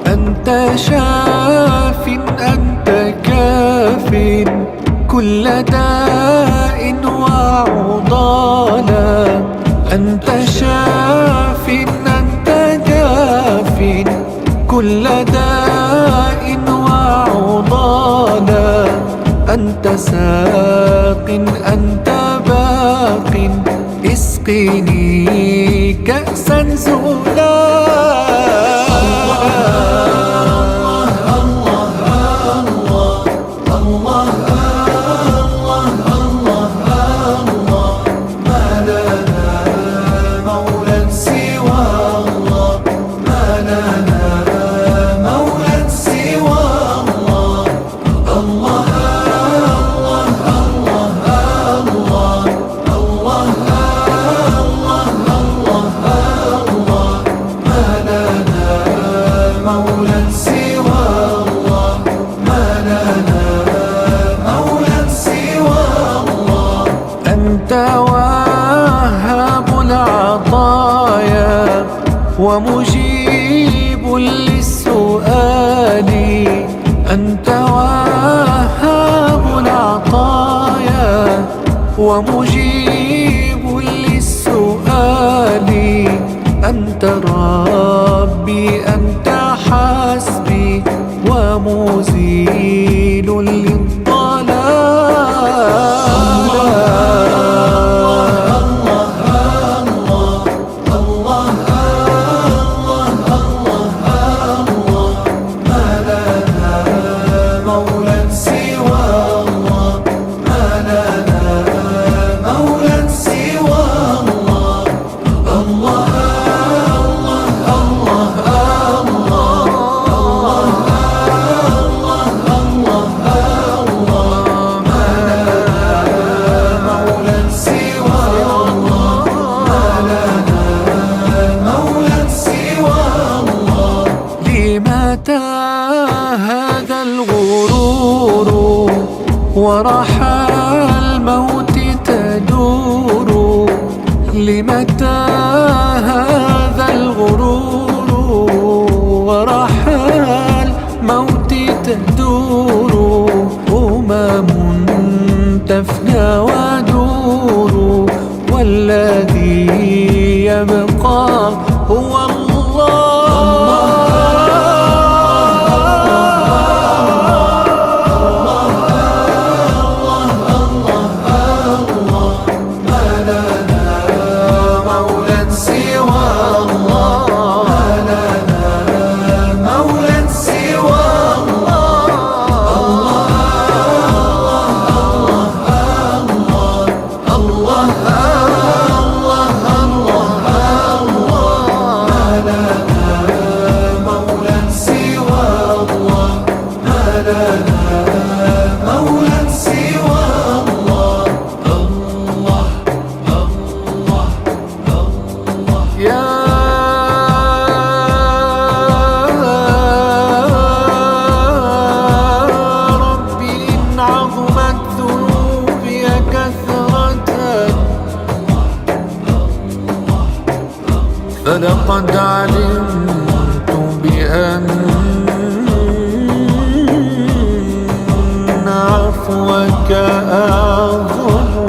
أنت شاف أنت كاف كل داء وعضالا. أنت شاف أنت كاف كل داء وعضالا. أنت ساق أنت باق اسقني كأسا زولا. أنت وهاب العطايا ومجيب للسؤال. أنت وهاب العطايا ومجيب للسؤال. أنت ربي أنت حسبي ومزيل متى هذا الغرور ورحى الموت تدور. لمتى هذا الغرور ورحى الموت تدور. أمم تفنى ودور والذي يبقى هو الله. فلقد علمت بأن عفوك أعظم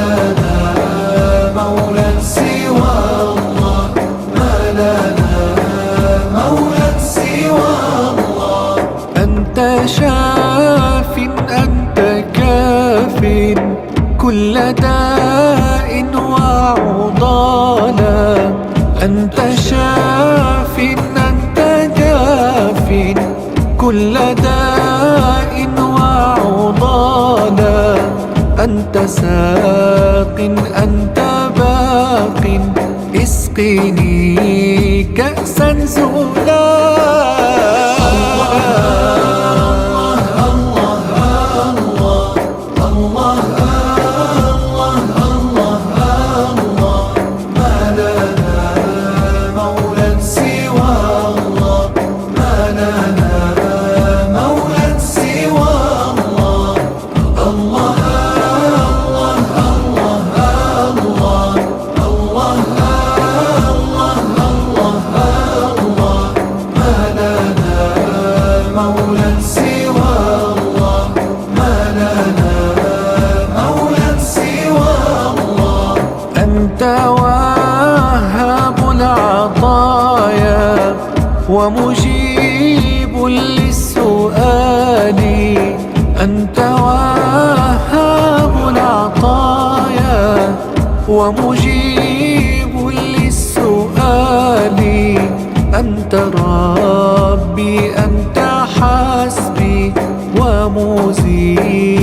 لنا مولى سوى الله، ما لنا مولى سوى الله. أنت شاف أنت كاف كل داء وعضالا، أنت شاف أنت جاف كل داء وعضالا، أنت ساق أنت باق اسقني كأسا زولا. أنت وهاب العطايا ومجيب للسؤال، أنت وهاب العطايا ومجيب للسؤال، أنت ربي أنت حسبي ومزيل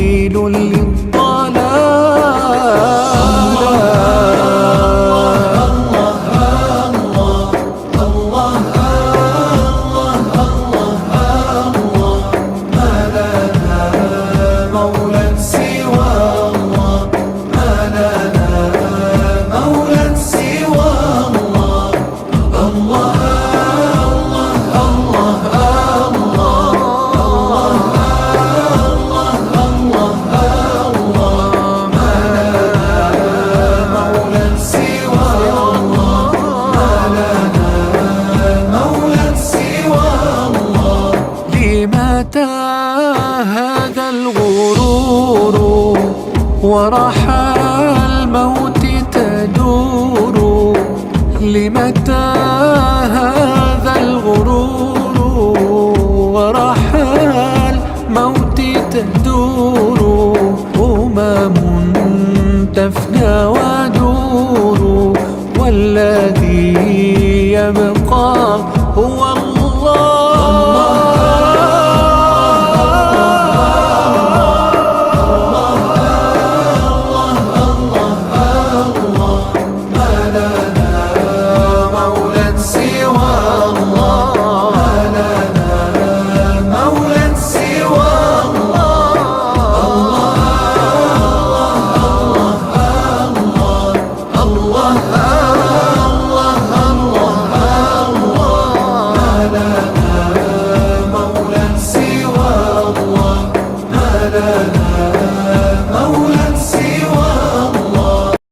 متى هذا الغرور ورحى الموت تدور، لمتى هذا الغرور ورحى الموت تدور، تفنى ودور والذي يبقى